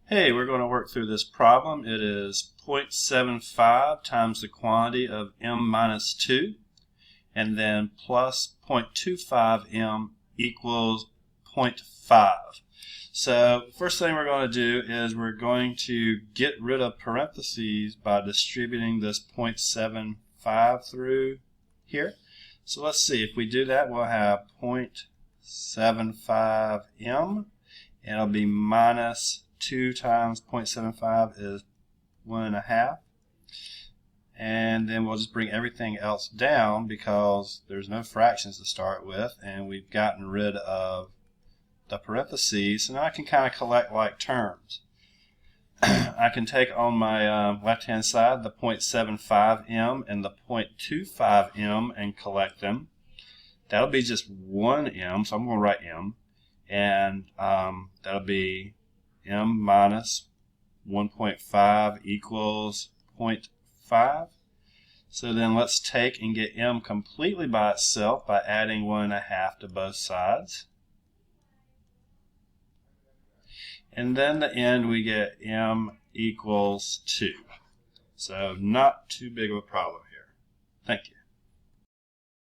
Hey, we're going to work through this problem. It is 0.75 times the quantity of m minus 2, and then plus 0.25 m equals 0.5. So first thing we're going to do is we're going to get rid of parentheses by distributing this 0.75 through here. So let's see, if we do that, we'll have 0.75 m, and it'll be minus 2 times 0.75 is 1.5, and then we'll just bring everything else down because there's no fractions to start with, and we've gotten rid of the parentheses. So now I can kind of collect like terms. I can take on my left hand side the 0.75 m and the 0.25 m and collect them. That'll be just 1 m, so I'm going to write m, and that'll be m minus 1.5 equals 0.5. So then let's take and get m completely by itself by adding 1.5 to both sides. And then the end we get m equals 2. So not too big of a problem here. Thank you.